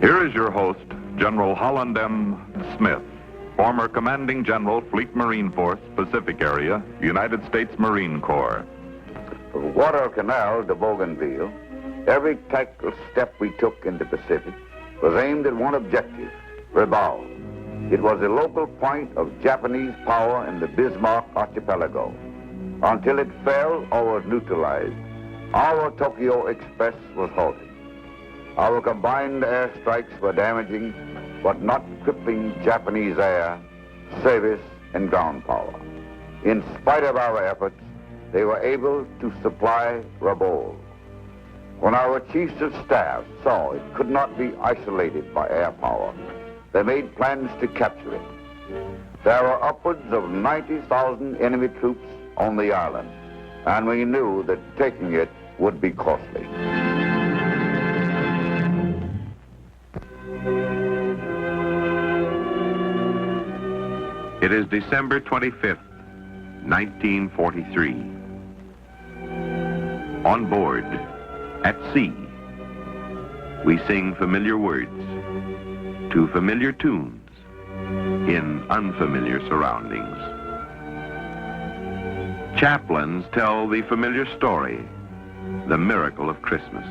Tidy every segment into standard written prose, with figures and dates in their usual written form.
Here is your host, General Holland M. Smith, former Commanding General, Fleet Marine Force, Pacific Area, United States Marine Corps. From Guadalcanal to Bougainville, every tactical step we took in the Pacific was aimed at one objective, Rabaul. It was a local point of Japanese power in the Bismarck archipelago. Until it fell or was neutralized, our Tokyo Express was halted. Our combined airstrikes were damaging, but not crippling Japanese air, service, and ground power. In spite of our efforts, they were able to supply Rabaul. When our chiefs of staff saw it could not be isolated by air power, they made plans to capture it. There were upwards of 90,000 enemy troops on the island, and we knew that taking it would be costly. It is December 25th, 1943. On board, at sea, we sing familiar words to familiar tunes in unfamiliar surroundings. Chaplains tell the familiar story, the miracle of Christmas.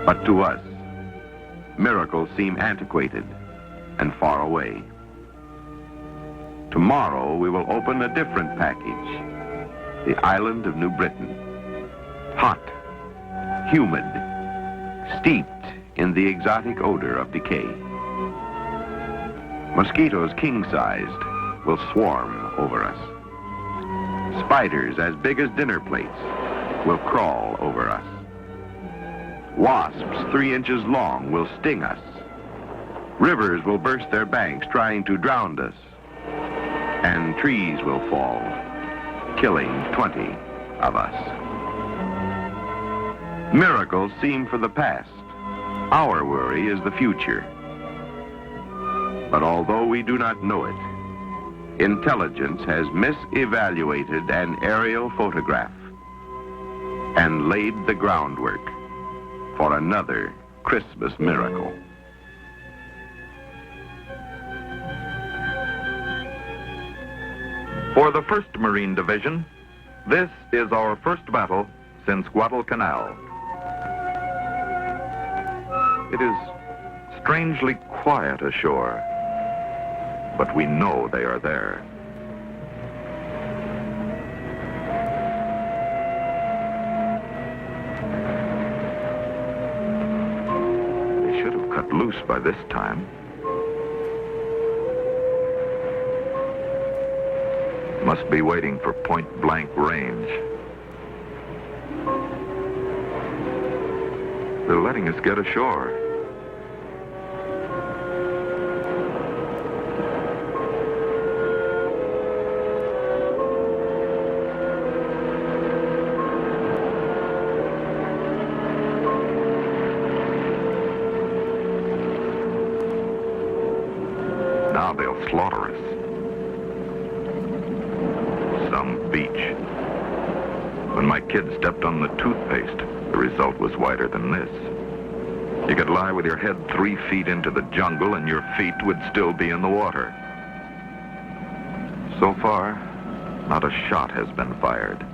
But to us, miracles seem antiquated and far away. Tomorrow we will open a different package, the island of New Britain. Hot, humid, steeped in the exotic odor of decay. Mosquitoes king-sized will swarm over us. Spiders as big as dinner plates will crawl over us. Wasps 3 inches long will sting us. Rivers will burst their banks trying to drown us. And trees will fall, killing 20 of us. Miracles seem for the past. Our worry is the future. But although we do not know it, intelligence has misevaluated an aerial photograph and laid the groundwork for another Christmas miracle. For the 1st Marine Division, this is our first battle since Guadalcanal. It is strangely quiet ashore, but we know they are there. They should have cut loose by this time. Must be waiting for point-blank range. They're letting us get ashore. Now they'll slaughter us. Some beach. When my kid stepped on the toothpaste, the result was wider than this. You could lie with your head 3 feet into the jungle and your feet would still be in the water. So far, not a shot has been fired.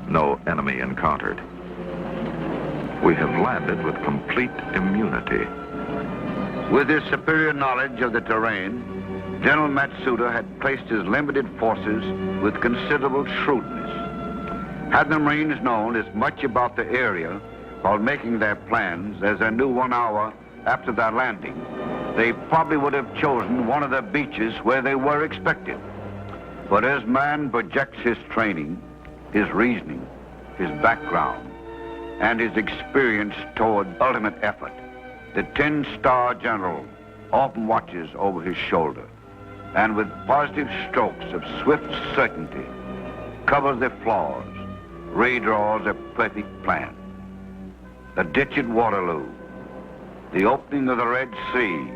No enemy encountered. We have landed with complete immunity. With his superior knowledge of the terrain, General Matsuda had placed his limited forces with considerable shrewdness. Had the Marines known as much about the area while making their plans as they knew 1 hour after their landing, they probably would have chosen one of the beaches where they were expected. But as man projects his training, his reasoning, his background, and his experience toward ultimate effort, the 10-star general often watches over his shoulder and with positive strokes of swift certainty covers their flaws, redraws a perfect plan. The ditch at Waterloo, the opening of the Red Sea,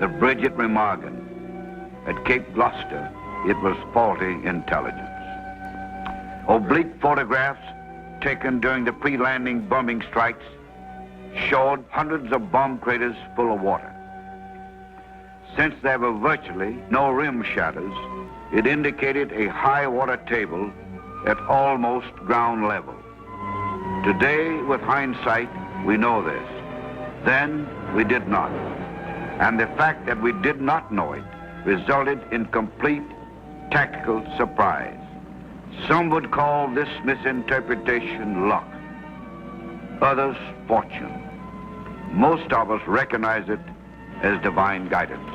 the bridge at Remagen. At Cape Gloucester, it was faulty intelligence. Oblique photographs taken during the pre-landing bombing strikes showed hundreds of bomb craters full of water. Since there were virtually no rim shadows, it indicated a high water table at almost ground level. Today, with hindsight, we know this. Then, we did not. And the fact that we did not know it resulted in complete tactical surprise. Some would call this misinterpretation luck, others fortune. Most of us recognize it as divine guidance.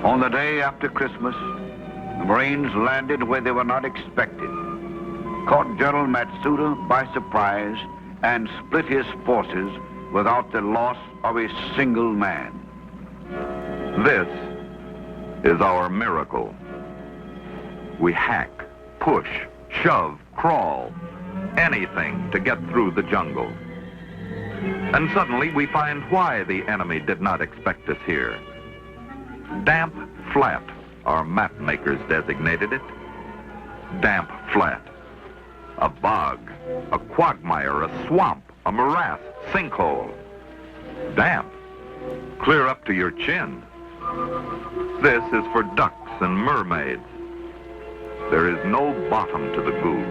On the day after Christmas, the Marines landed where they were not expected, caught General Matsuda by surprise, and split his forces without the loss of a single man. This is our miracle. We hack, push, shove, crawl, anything to get through the jungle. And suddenly we find why the enemy did not expect us here. Damp flat, our map makers designated it. Damp flat. A bog, a quagmire, a swamp, a morass, sinkhole. Damp. Clear up to your chin. This is for ducks and mermaids. There is no bottom to the goo.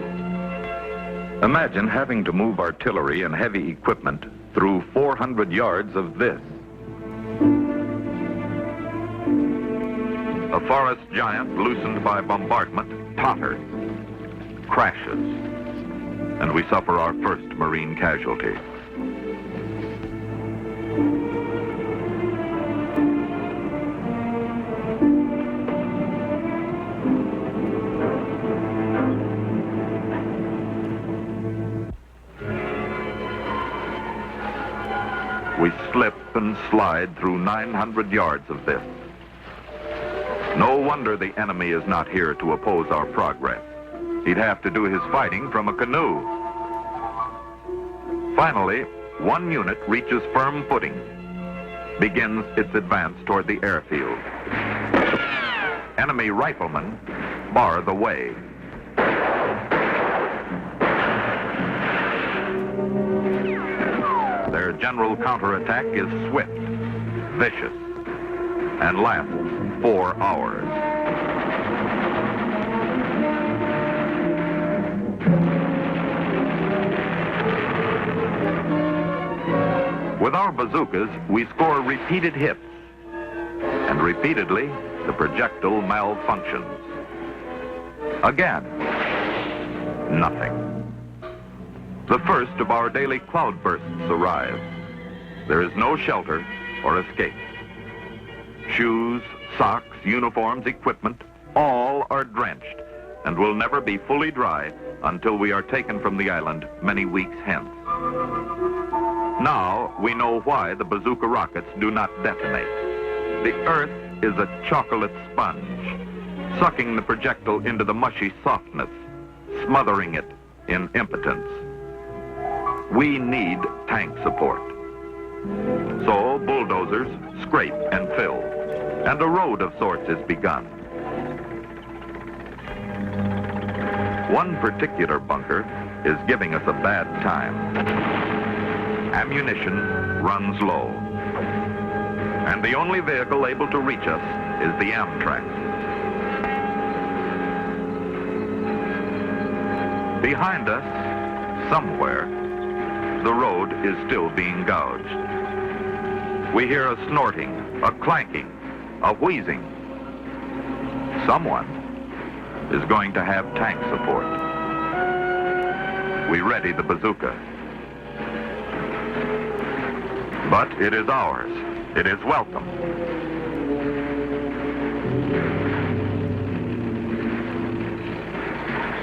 Imagine having to move artillery and heavy equipment through 400 yards of this. A forest giant loosened by bombardment totters, crashes, and we suffer our first Marine casualty. We slip and slide through 900 yards of this. No wonder the enemy is not here to oppose our progress. He'd have to do his fighting from a canoe. Finally, one unit reaches firm footing, begins its advance toward the airfield. Enemy riflemen bar the way. Their general counterattack is swift, vicious, and lasts 4 hours. With our bazookas, we score repeated hits, and repeatedly, the projectile malfunctions. Again, nothing. The first of our daily cloudbursts arrives. There is no shelter or escape. Shoes, socks, uniforms, equipment, all are drenched and will never be fully dry until we are taken from the island many weeks hence. Now we know why the bazooka rockets do not detonate. The earth is a chocolate sponge, sucking the projectile into the mushy softness, smothering it in impotence. We need tank support. So bulldozers scrape and fill, and a road of sorts is begun. One particular bunker is giving us a bad time. Ammunition runs low, and the only vehicle able to reach us is the Amtrak. Behind us, somewhere, the road is still being gouged. We hear a snorting, a clanking, a wheezing. Someone is going to have tank support. We ready the bazooka. But it is ours. It is welcome.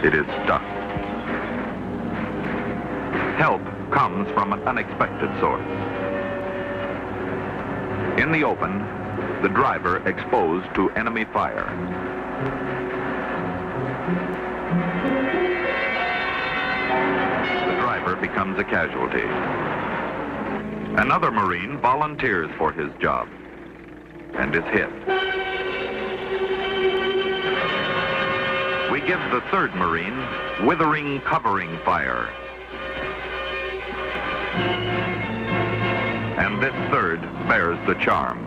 It is stuck. Help comes from an unexpected source. In the open, the driver exposed to enemy fire. The driver becomes a casualty. Another Marine volunteers for his job and is hit. We give the third Marine withering covering fire. And this third bears the charm.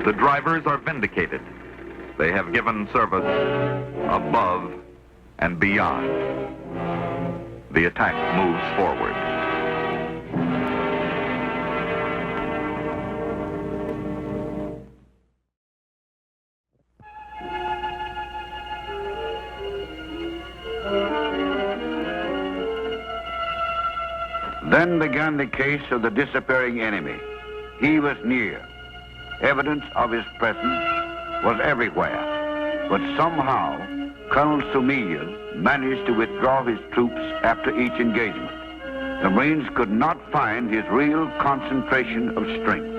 The drivers are vindicated. They have given service above and beyond. The attack moves forward. Then began the case of the disappearing enemy. He was near. Evidence of his presence was everywhere. But somehow, Colonel Sumilla managed to withdraw his troops after each engagement. The Marines could not find his real concentration of strength.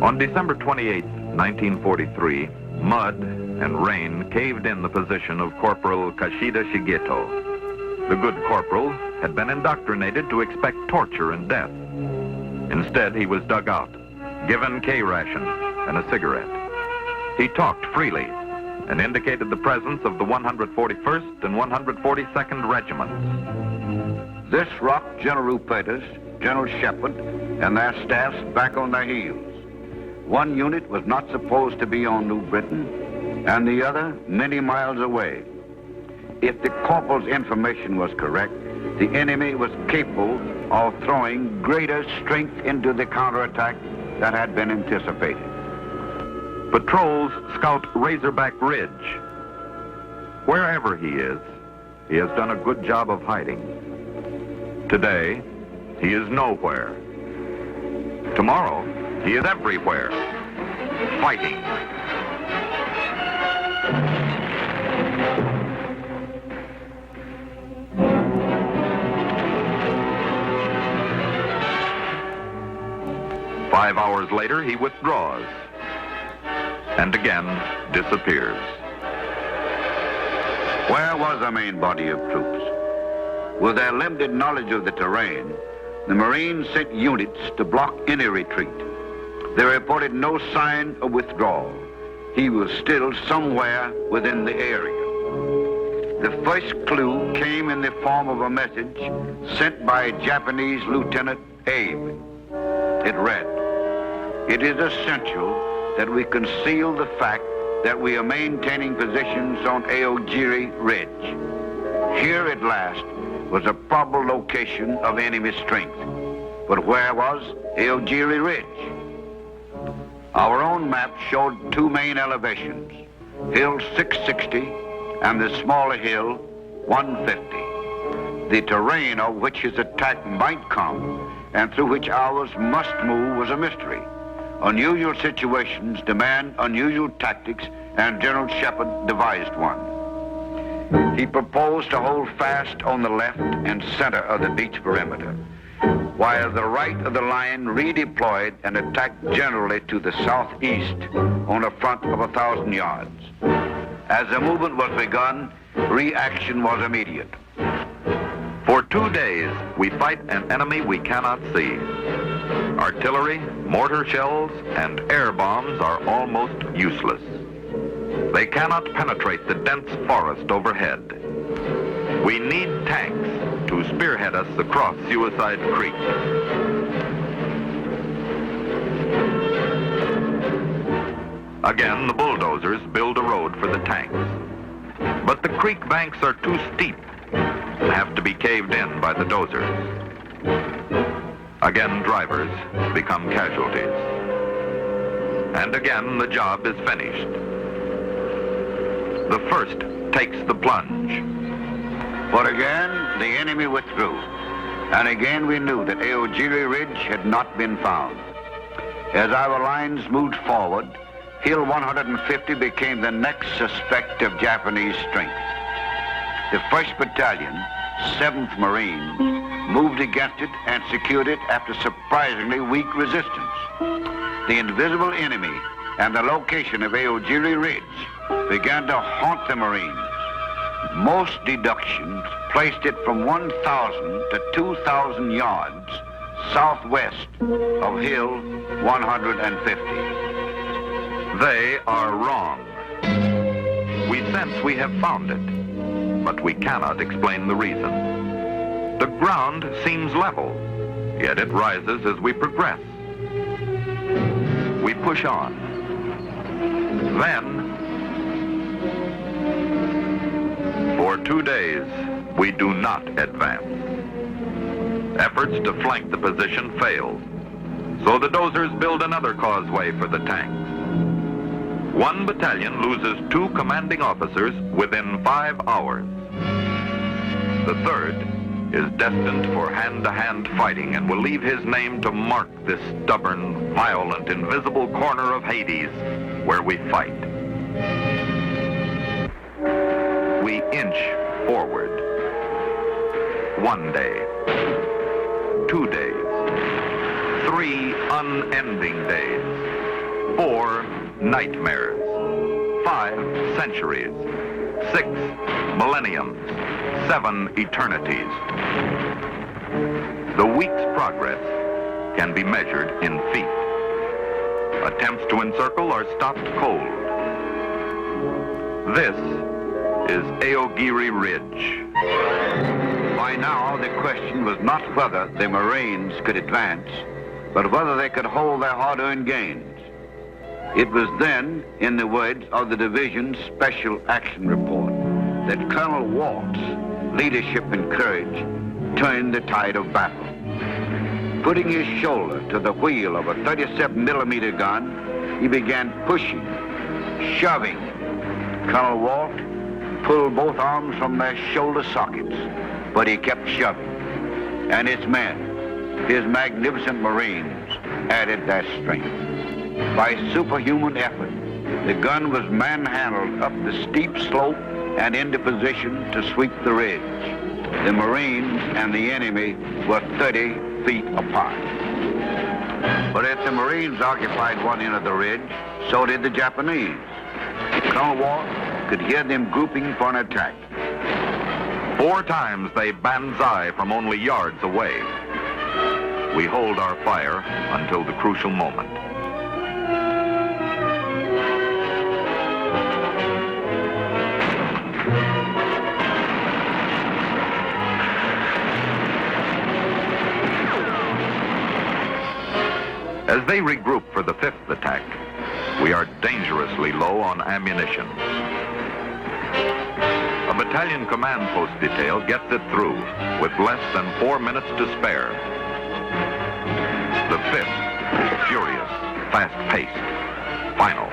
On December 28, 1943, mud and rain caved in the position of Corporal Kashida Shigeto. The good corporal had been indoctrinated to expect torture and death. Instead, he was dug out, given K-ration and a cigarette. He talked freely and indicated the presence of the 141st and 142nd Regiments. This rocked General Peters, General Shepard, and their staffs back on their heels. One unit was not supposed to be on New Britain, and the other many miles away. If the corporal's information was correct, the enemy was capable of throwing greater strength into the counterattack that had been anticipated. Patrols scout Razorback Ridge. Wherever he has done a good job of hiding. Today, he is nowhere. Tomorrow, he is everywhere, fighting. Five hours later, he withdraws and again disappears. Where was the main body of troops? With their limited knowledge of the terrain, the Marines sent units to block any retreat. They reported no sign of withdrawal. He was still somewhere within the area. The first clue came in the form of a message sent by Japanese Lieutenant Abe. It read, "It is essential that we conceal the fact that we are maintaining positions on Aogiri Ridge." Here at last was a probable location of enemy strength. But where was Aogiri Ridge? Our own map showed two main elevations, Hill 660 and the smaller hill 150. The terrain of which his attack might come and through which ours must move was a mystery. Unusual situations demand unusual tactics, and General Shepard devised one. He proposed to hold fast on the left and center of the beach perimeter, while the right of the line redeployed and attacked generally to the southeast on a front of 1,000 yards. As the movement was begun, reaction was immediate. For 2 days, we fight an enemy we cannot see. Artillery, mortar shells, and air bombs are almost useless. They cannot penetrate the dense forest overhead. We need tanks to spearhead us across Suicide Creek. Again, the bulldozers build a road for the tanks. But the creek banks are too steep and have to be caved in by the dozers. Again, drivers become casualties. And again, the job is finished. The first takes the plunge. But again, the enemy withdrew. And again, we knew that Aogiri Ridge had not been found. As our lines moved forward, Hill 150 became the next suspect of Japanese strength. The 1st Battalion, 7th Marines, moved against it and secured it after surprisingly weak resistance. The invisible enemy and the location of Aogiri Ridge began to haunt the Marines. Most deductions placed it from 1,000 to 2,000 yards southwest of Hill 150. They are wrong. We sense we have found it, but we cannot explain the reason. The ground seems level, yet it rises as we progress. We push on. Then, for 2 days, we do not advance. Efforts to flank the position fail, so the dozers build another causeway for the tanks. One battalion loses 2 commanding officers within 5 hours. The third is destined for hand-to-hand fighting and will leave his name to mark this stubborn, violent, invisible corner of Hades where we fight. We inch forward. 1 day, 2 days, 3 unending days, 4 nightmares, 5 centuries, 6 millenniums, 7 eternities. The week's progress can be measured in feet. Attempts to encircle are stopped cold. This is Aogiri Ridge. By now, the question was not whether the Marines could advance, but whether they could hold their hard-earned gains. It was then, in the words of the division's Special Action Report, that Colonel Walt's leadership and courage turned the tide of battle. Putting his shoulder to the wheel of a 37mm gun, he began pushing, shoving. Colonel Walt pulled both arms from their shoulder sockets, but he kept shoving. And his men, his magnificent Marines, added their strength. By superhuman effort, the gun was manhandled up the steep slope and into position to sweep the ridge. The Marines and the enemy were 30 feet apart. But if the Marines occupied one end of the ridge, so did the Japanese. Colonel Walt could hear them grouping for an attack. 4 times they banzai from only yards away. We hold our fire until the crucial moment. As they regroup for the 5th attack, we are dangerously low on ammunition. A battalion command post detail gets it through with less than 4 minutes to spare. The 5th is furious, fast-paced, final.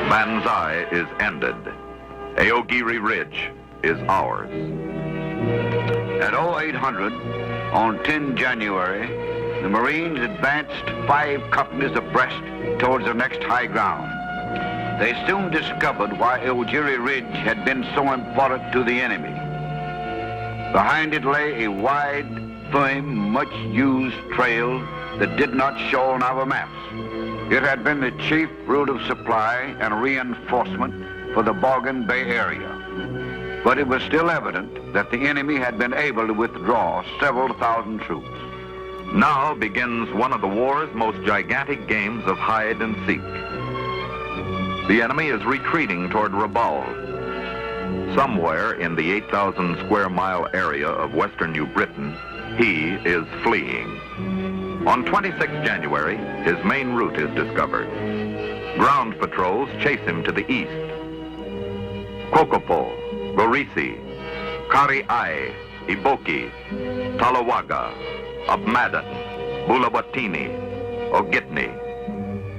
Banzai is ended. Aogiri Ridge is ours. At 0800, on 10 January, the Marines advanced 5 companies abreast towards the next high ground. They soon discovered why Aogiri Ridge had been so important to the enemy. Behind it lay a wide, firm, much-used trail that did not show on our maps. It had been the chief route of supply and reinforcement for the Bougain Bay area. But it was still evident that the enemy had been able to withdraw several thousand troops. Now begins one of the war's most gigantic games of hide and seek. The enemy is retreating toward Rabaul. Somewhere in the 8,000 square mile area of western New Britain, he is fleeing. On 26 January, his main route is discovered. Ground patrols chase him to the east. Kokopo, Gorisi, Kariai, Iboki, Talawaga, Abmadan, Bulawatini, Ogitni.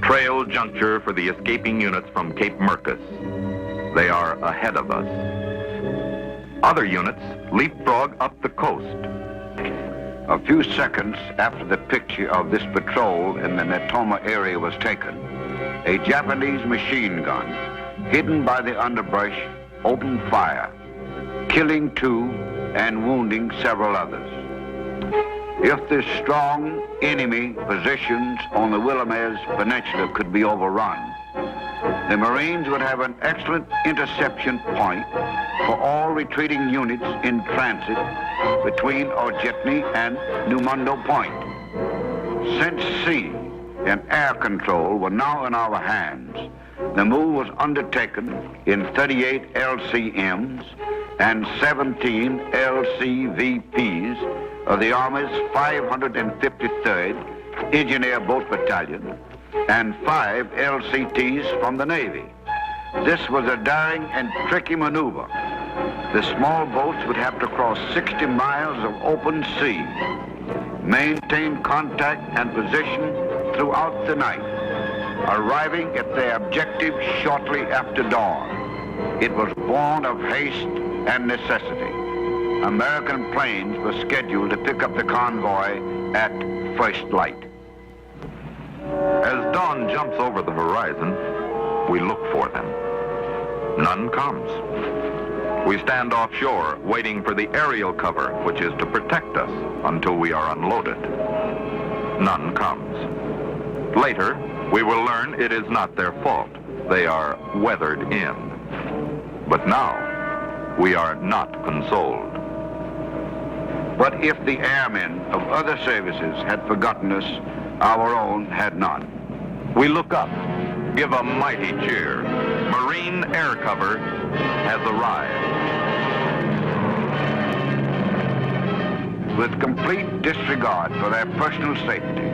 Trail juncture for the escaping units from Cape Mercus. They are ahead of us. Other units leapfrog up the coast. A few seconds after the picture of this patrol in the Natoma area was taken, a Japanese machine gun, hidden by the underbrush, opened fire, killing 2 and wounding several others. If the strong enemy positions on the Willamette Peninsula could be overrun, the Marines would have an excellent interception point for all retreating units in transit between Orjetny and Numando Point. Since sea and air control were now in our hands, the move was undertaken in 38 LCMs and 17 LCVPs of the Army's 553rd Engineer Boat Battalion and 5 LCTs from the Navy. This was a daring and tricky maneuver. The small boats would have to cross 60 miles of open sea, maintain contact and position throughout the night, arriving at their objective shortly after dawn. It was born of haste and necessity. American planes were scheduled to pick up the convoy at first light. As dawn jumps over the horizon, we look for them. None comes. We stand offshore, waiting for the aerial cover, which is to protect us until we are unloaded. None comes. Later, we will learn it is not their fault. They are weathered in. But now, we are not consoled. But if the airmen of other services had forgotten us, our own had not. We look up, give a mighty cheer. Marine air cover has arrived. With complete disregard for their personal safety,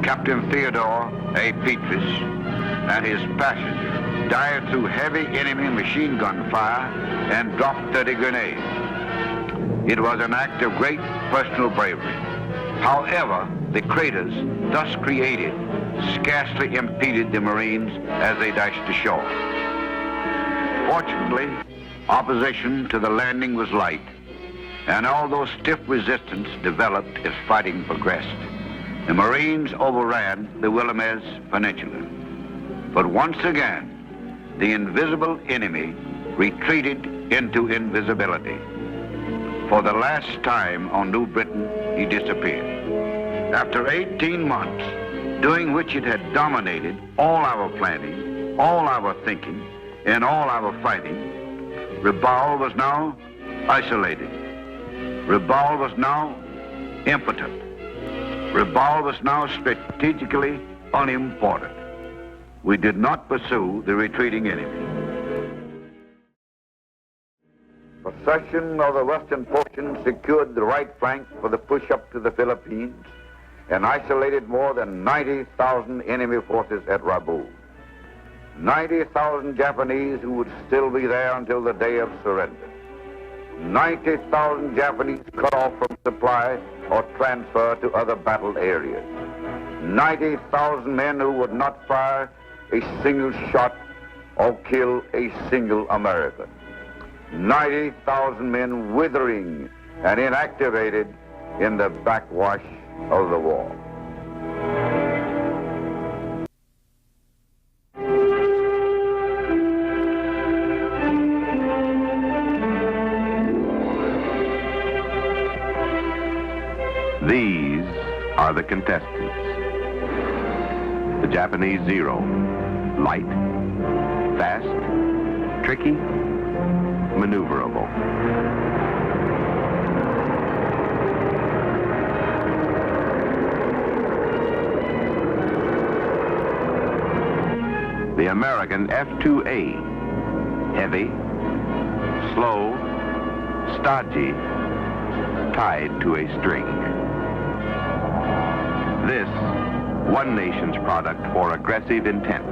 Captain Theodore A. Petrus and his passenger dived through heavy enemy machine gun fire and dropped 30 grenades. It was an act of great personal bravery. However, the craters thus created scarcely impeded the Marines as they dashed ashore. Fortunately, opposition to the landing was light, and although stiff resistance developed as fighting progressed, the Marines overran the Willamette Peninsula. But once again, the invisible enemy retreated into invisibility. For the last time on New Britain, he disappeared. After 18 months, during which it had dominated all our planning, all our thinking, and all our fighting, Rabaul was now isolated. Rabaul was now impotent. Rabaul was now strategically unimportant. We did not pursue the retreating enemy. Possession of the western portion secured the right flank for the push up to the Philippines and isolated more than 90,000 enemy forces at Rabaul. 90,000 Japanese who would still be there until the day of surrender. 90,000 Japanese cut off from supply or transfer to other battle areas. 90,000 men who would not fire a single shot or kill a single American. 90,000 men withering and inactivated in the backwash of the war. These are the contestants. The Japanese Zero. Light, fast, tricky, maneuverable. The American F-2A. Heavy, slow, stodgy, tied to a string. This, one nation's product for aggressive intent.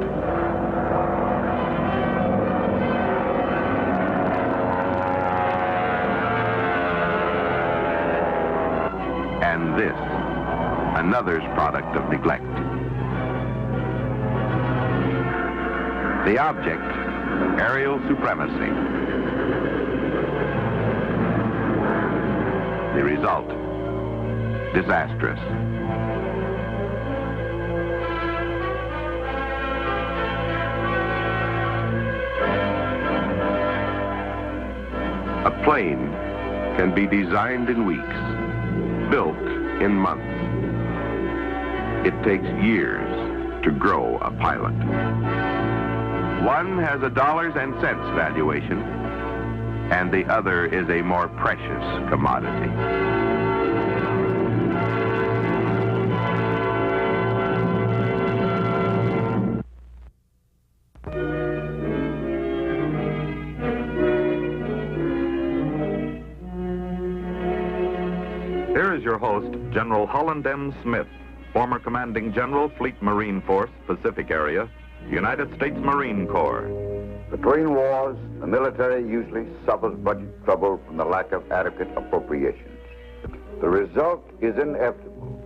And this, another's product of neglect. The object, aerial supremacy. The result, disastrous. A plane can be designed in weeks, built in months. It takes years to grow a pilot. One has a dollars and cents valuation, and the other is a more precious commodity. Here is your host, General Holland M. Smith, former Commanding General, Fleet Marine Force, Pacific Area, United States Marine Corps. Between wars, the military usually suffers budget trouble from the lack of adequate appropriations. The result is inevitable.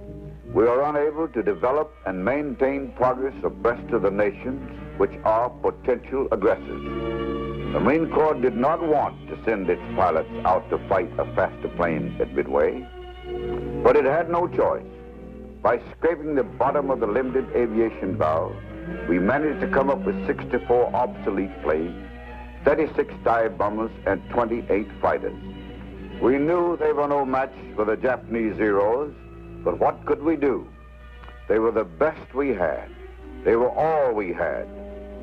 We are unable to develop and maintain progress abreast of the nations which are potential aggressors. The Marine Corps did not want to send its pilots out to fight a faster plane at Midway, but it had no choice. By scraping the bottom of the limited aviation valve, we managed to come up with 64 obsolete planes, 36 dive bombers, and 28 fighters. We knew they were no match for the Japanese Zeros, but what could we do? They were the best we had. They were all we had.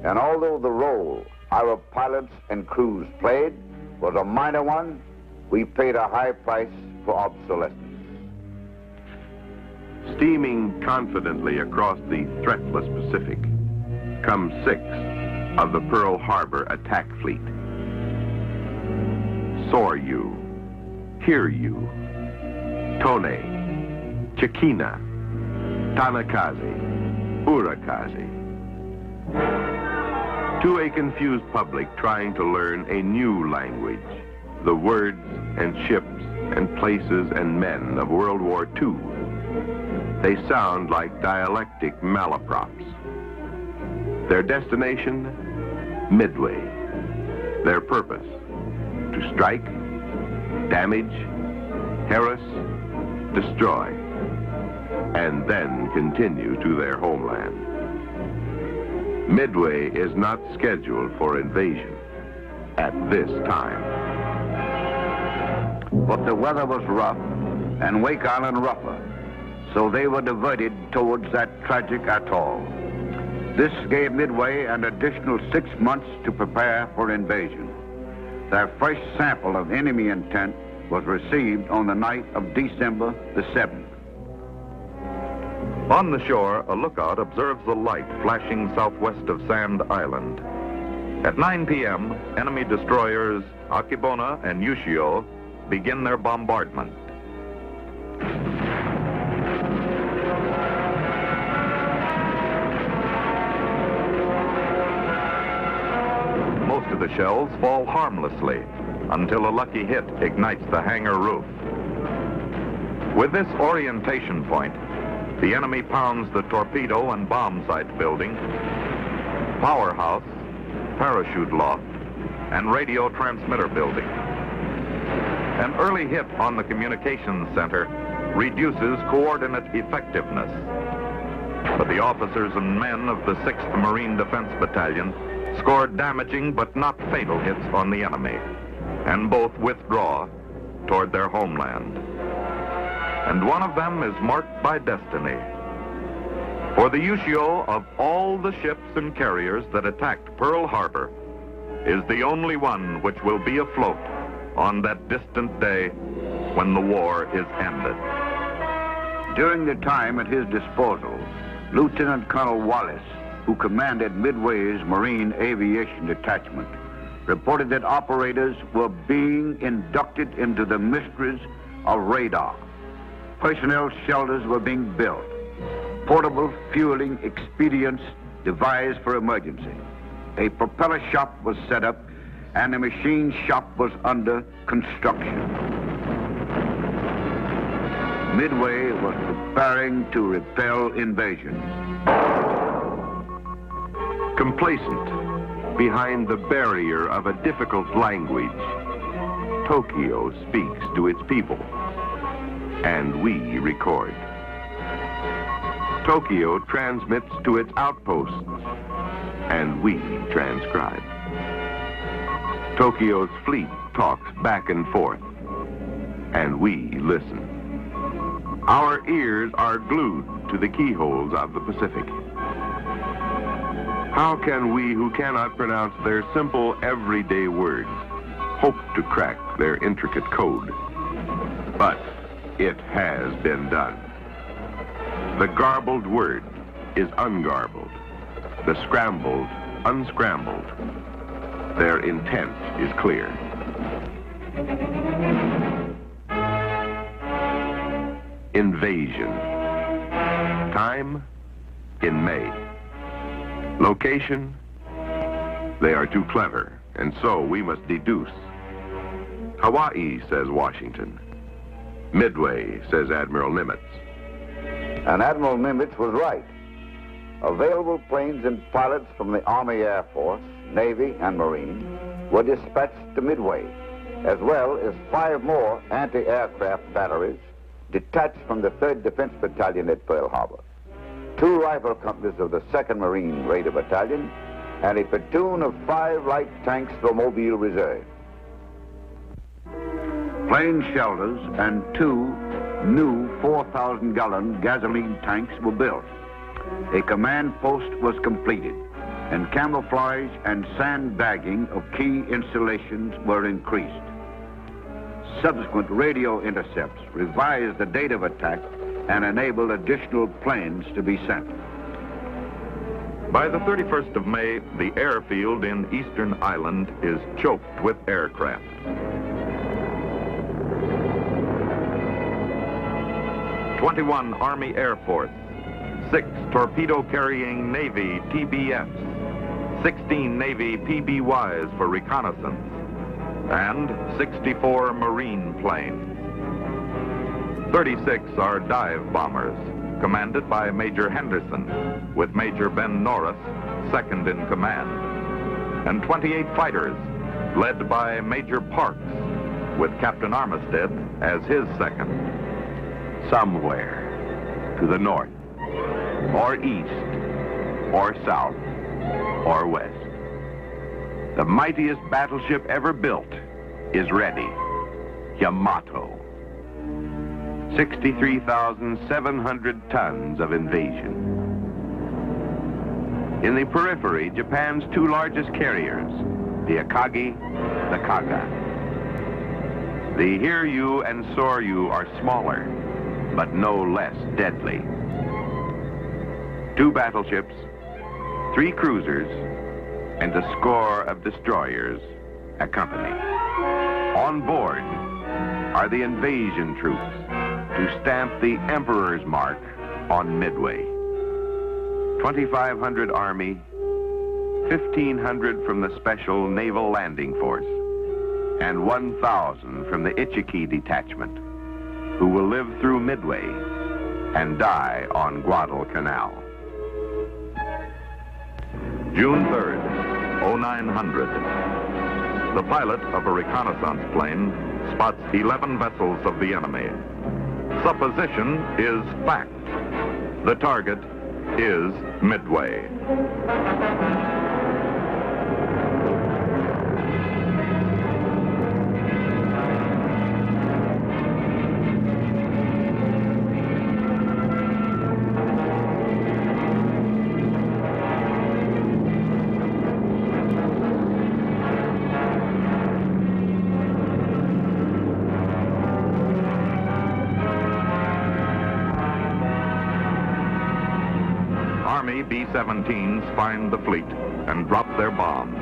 And although the role our pilots and crews played was a minor one, we paid a high price for obsolescence. Steaming confidently across the threatless Pacific come 6 of the Pearl Harbor attack fleet. Soryu, Hiryu, Tone, Chikina, Tanakaze, Urakaze. To a confused public trying to learn a new language, the words and ships and places and men of World War II, they sound like dialectic malaprops. Their destination, Midway. Their purpose, to strike, damage, harass, destroy, and then continue to their homeland. Midway is not scheduled for invasion at this time. But the weather was rough and Wake Island rougher, so they were diverted towards that tragic atoll. This gave Midway an additional 6 months to prepare for invasion. Their first sample of enemy intent was received on the night of December the 7th. On the shore, a lookout observes the light flashing southwest of Sand Island. At 9 p.m., enemy destroyers Akibona and Ushio begin their bombardment. Most of the shells fall harmlessly until a lucky hit ignites the hangar roof. With this orientation point, the enemy pounds the torpedo and bomb sight building, powerhouse, parachute loft, and radio transmitter building. An early hit on the communications center reduces coordinate effectiveness. But the officers and men of the 6th Marine Defense Battalion scored damaging but not fatal hits on the enemy, and both withdraw toward their homeland. And one of them is marked by destiny. For the Ushio, of all the ships and carriers that attacked Pearl Harbor, is the only one which will be afloat on that distant day when the war is ended. During the time at his disposal, Lieutenant Colonel Wallace, who commanded Midway's Marine Aviation Detachment, reported that operators were being inducted into the mysteries of radar. Personnel shelters were being built, portable fueling expedients devised for emergency. A propeller shop was set up, and a machine shop was under construction. Midway was preparing to repel invasion. Complacent behind the barrier of a difficult language, Tokyo speaks to its people. and we record. Tokyo transmits to its outposts, and we transcribe. Tokyo's fleet talks back and forth, and we listen. Our ears are glued to the keyholes of the Pacific. How can we who cannot pronounce their simple everyday words hope to crack their intricate code? But it has been done. The garbled word is ungarbled, the scrambled unscrambled. Their intent is clear. Invasion. Time? In May. Location? They are too clever, and so we must deduce. Hawaii, says Washington. Midway, says Admiral Nimitz. And Admiral Nimitz was right. Available planes and pilots from the Army Air Force, Navy, and Marine were dispatched to Midway, as well as 5 more anti-aircraft batteries detached from the 3rd Defense Battalion at Pearl Harbor, 2 rifle companies of the 2nd Marine Raider Battalion, and a platoon of 5 light tanks for Mobile Reserve. Plane shelters and 2 new 4,000-gallon gasoline tanks were built. A command post was completed, and camouflage and sandbagging of key installations were increased. Subsequent radio intercepts revised the date of attack and enabled additional planes to be sent. By the 31st of May, the airfield in Eastern Island is choked with aircraft. "21 Army Air Force, 6 torpedo-carrying Navy TBFs, 16 Navy PBYs for reconnaissance, and 64 Marine planes. 36 are dive bombers, commanded by Major Henderson, with Major Ben Norris second in command, and 28 fighters, led by Major Parks, with Captain Armistead as his second. Somewhere to the north, or east, or south, or west, the mightiest battleship ever built is ready. Yamato. 63,700 tons of invasion. In the periphery, Japan's 2 largest carriers, the Akagi, the Kaga. The Hiryu and Soryu are smaller, but no less deadly. 2 battleships, 3 cruisers, and a score of destroyers accompany. On board are the invasion troops to stamp the Emperor's mark on Midway. 2,500 Army, 1,500 from the Special Naval Landing Force, and 1,000 from the Ichiki Detachment, who will live through Midway and die on Guadalcanal. June 3rd, 0900. The pilot of a reconnaissance plane spots 11 vessels of the enemy. Supposition is fact. The target is Midway. Army B-17s find the fleet and drop their bombs.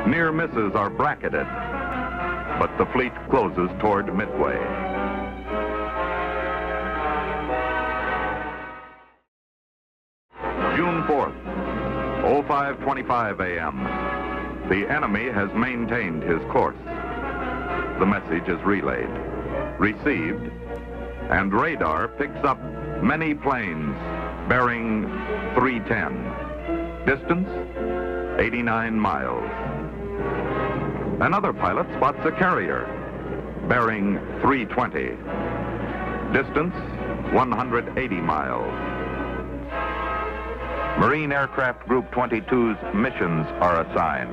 Near misses are bracketed, but the fleet closes toward Midway. June 4th, 05:25 a.m. The enemy has maintained his course. The message is relayed, received, and radar picks up many planes bearing 310. Distance, 89 miles. Another pilot spots a carrier bearing 320. Distance, 180 miles. Marine Aircraft Group 22's missions are assigned.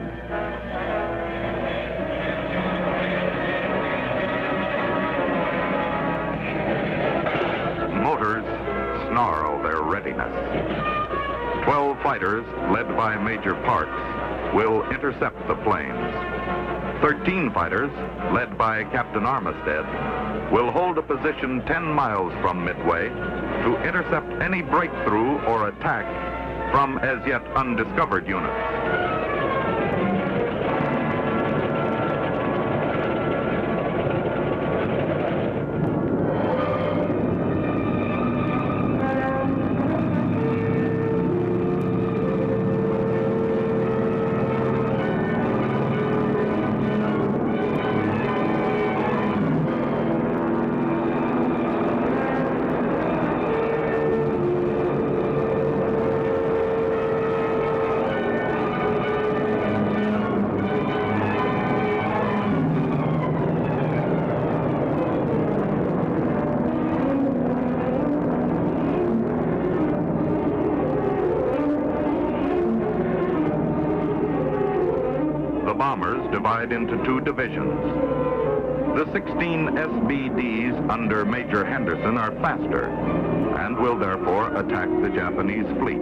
Motors snarl their readiness. 12 fighters, led by Major Parks, will intercept the planes. 13 fighters, led by Captain Armistead, will hold a position 10 miles from Midway to intercept any breakthrough or attack from as yet undiscovered units. Bombers divide into two divisions. The 16 SBDs under Major Henderson are faster and will therefore attack the Japanese fleet.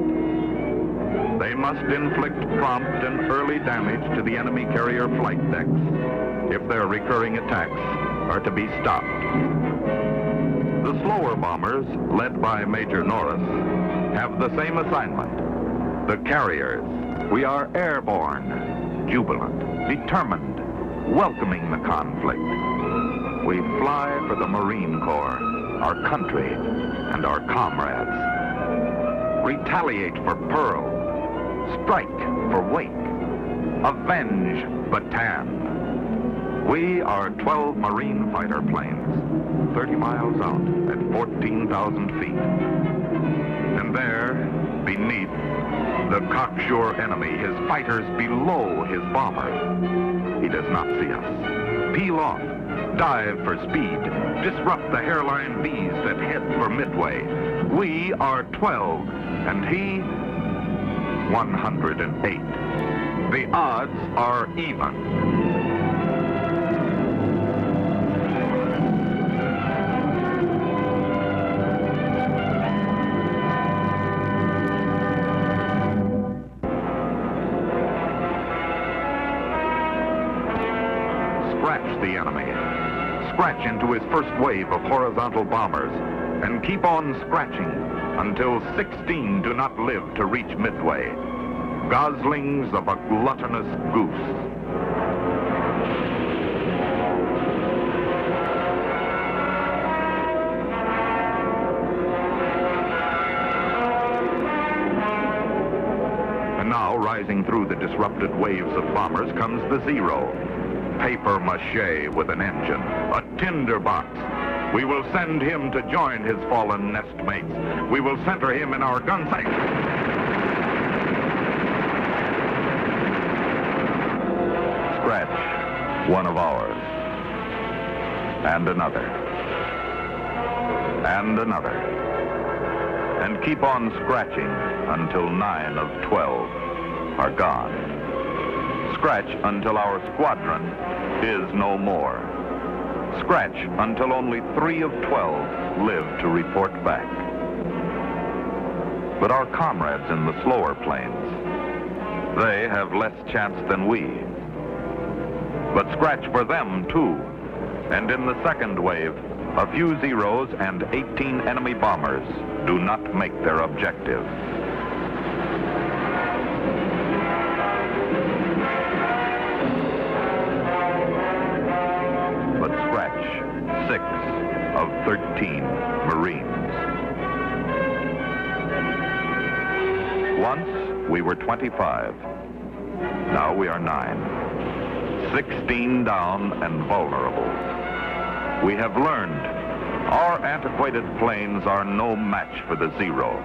They must inflict prompt and early damage to the enemy carrier flight decks if their recurring attacks are to be stopped. The slower bombers, led by Major Norris, have the same assignment. The carriers. We are airborne, jubilant, determined, welcoming the conflict. We fly for the Marine Corps, our country, and our comrades. Retaliate for Pearl. Strike for Wake. Avenge Bataan. We are 12 Marine fighter planes, 30 miles out at 14,000 feet. And there, beneath, the cocksure enemy, his fighters below his bomber. He does not see us. Peel off, dive for speed, disrupt the hairline bees that head for Midway. We are 12, and he 108. The odds are even. Scratch the enemy. Scratch into his first wave of horizontal bombers and keep on scratching until 16 do not live to reach Midway. Goslings of a gluttonous goose. And now, rising through the disrupted waves of bombers, comes the Zero. Paper mache with an engine, a tinderbox. We will send him to join his fallen nestmates. We will center him in our gun sight. Scratch one of ours. And another. And another. And keep on scratching until 9 of 12 are gone. Scratch until our squadron is no more. Scratch until only 3 of 12 live to report back. But our comrades in the slower planes, they have less chance than we. But scratch for them too. And in the second wave, a few Zeros and 18 enemy bombers do not make their objective. But scratch 6 of 13 Marines. Once we were 25. Now we are 9. 16 down and vulnerable. We have learned our antiquated planes are no match for the Zero.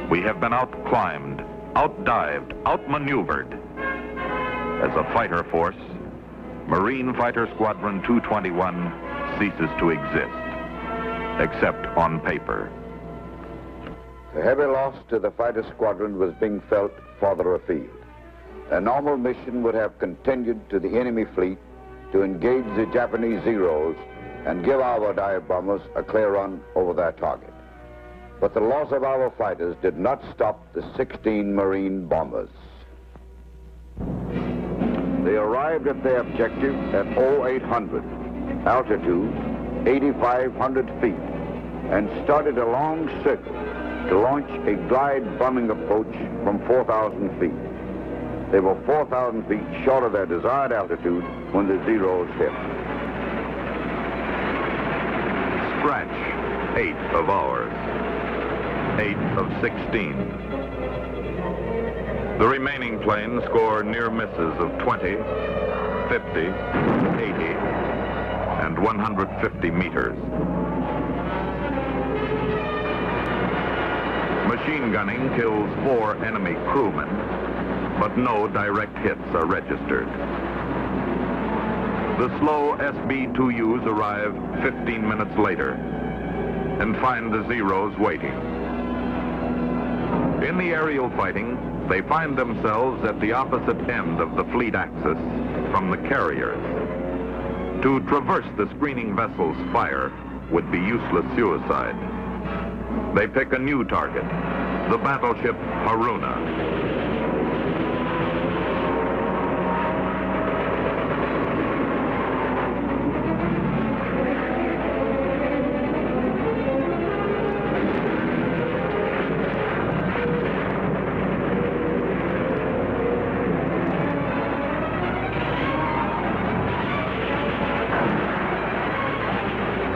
We have been outclimbed, outdived, outmaneuvered. As a fighter force, Marine Fighter Squadron 221 ceases to exist. except on paper. The heavy loss to the fighter squadron was being felt farther afield. A normal mission would have continued to the enemy fleet to engage the Japanese Zeros and give our dive bombers a clear run over their target. But the loss of our fighters did not stop the 16 Marine bombers. They arrived at their objective at 0800, altitude 8,500 feet, and started a long circle to launch a glide bombing approach from 4,000 feet. They were 4,000 feet short of their desired altitude when the Zeros hit. Scratch 8 of ours, 8 of 16. The remaining planes score near misses of 20, 50, 80, and 150 meters. Machine gunning kills 4 enemy crewmen, but no direct hits are registered. The slow SB-2Us arrive 15 minutes later and find the Zeros waiting. In the aerial fighting, they find themselves at the opposite end of the fleet axis from the carriers. To traverse the screening vessel's fire would be useless suicide. They pick a new target, the battleship Haruna.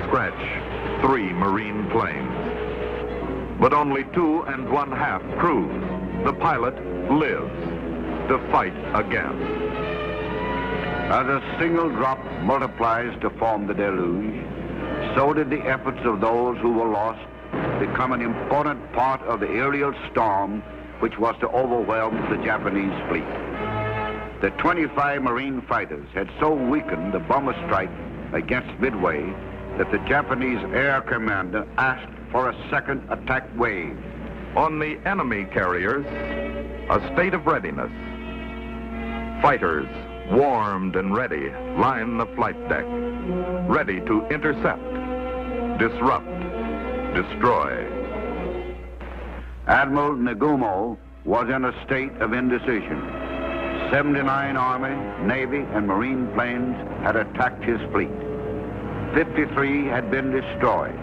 Scratch 3 Marine planes. But only 2 1/2 crews. The pilot lives to fight again. As a single drop multiplies to form the deluge, so did the efforts of those who were lost become an important part of the aerial storm which was to overwhelm the Japanese fleet. The 25 Marine fighters had so weakened the bomber strike against Midway that the Japanese air commander asked for a second attack wave. On the enemy carriers, a state of readiness. Fighters, warmed and ready, line the flight deck, ready to intercept, disrupt, destroy. Admiral Nagumo was in a state of indecision. 79 Army, Navy, and Marine planes had attacked his fleet. 53 had been destroyed.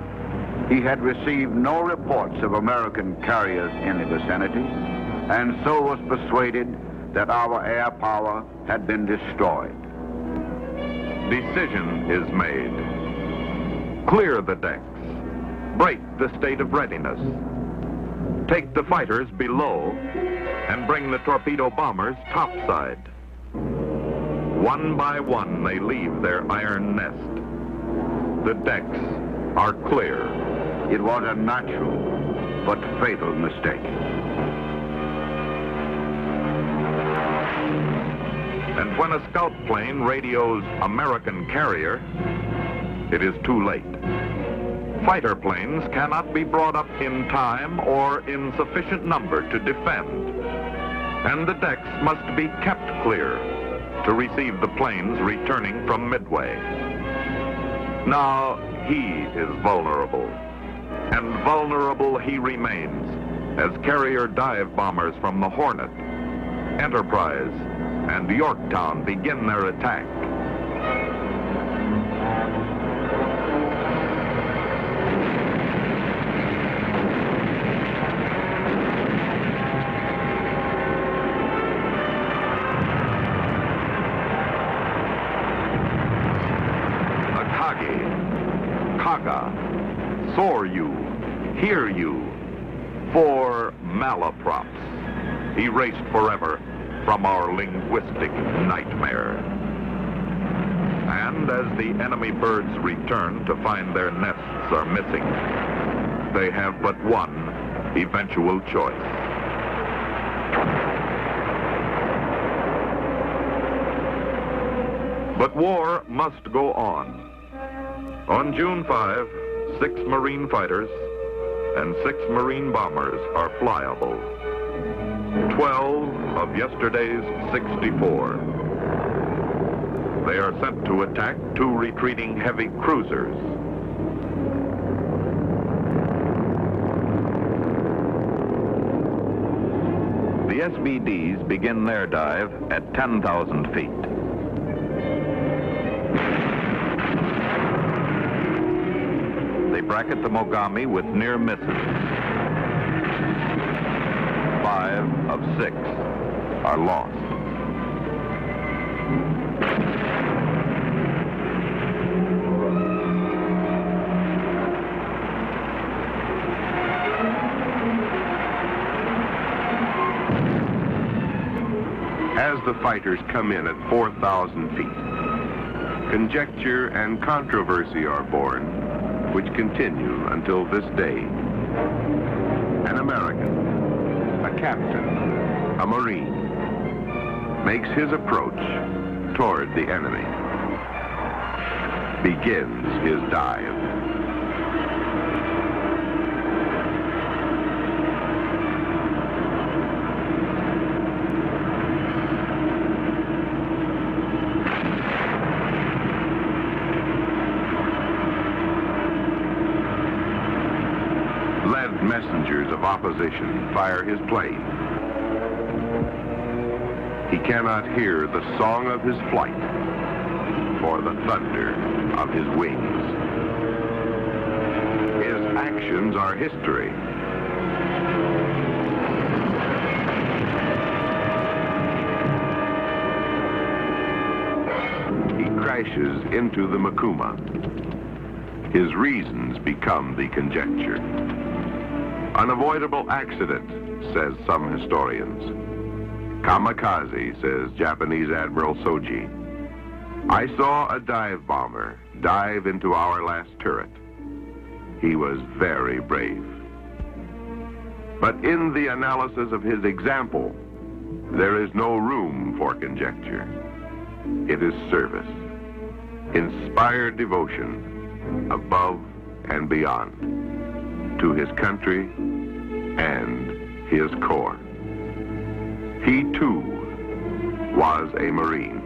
He had received no reports of American carriers in the vicinity, and so was persuaded that our air power had been destroyed. Decision is made. Clear the decks. Break the state of readiness. Take the fighters below and bring the torpedo bombers topside. One by one, they leave their iron nest. The decks are clear. It was a natural but fatal mistake. And when a scout plane radios American carrier, it is too late. Fighter planes cannot be brought up in time or in sufficient number to defend. And the decks must be kept clear to receive the planes returning from Midway. Now he is vulnerable, and vulnerable he remains as carrier dive bombers from the Hornet, Enterprise, and Yorktown begin their attack. Kaga, soar you, hear you, 4 malaprops, erased forever from our linguistic nightmare. And as the enemy birds return to find their nests are missing, they have but one eventual choice. But war must go on. On June 5, 6 Marine fighters and 6 Marine bombers are flyable. 12 of yesterday's 64. They are sent to attack 2 retreating heavy cruisers. The SBDs begin their dive at 10,000 feet. They bracket the Mogami with near misses. 5 of 6 are lost. As the fighters come in at 4,000 feet, conjecture and controversy are born, which continue until this day. An American, a captain, a Marine, makes his approach toward the enemy, begins his dive. Messengers of opposition fire his plane. He cannot hear the song of his flight or the thunder of his wings. His actions are history. He crashes into the Makuma. His reasons become the conjecture. Unavoidable accident, says some historians. Kamikaze, says Japanese Admiral Soji. I saw a dive bomber dive into our last turret. He was very brave. But in the analysis of his example, there is no room for conjecture. It is service, inspired devotion, above and beyond, to his country and his corps. He too was a Marine.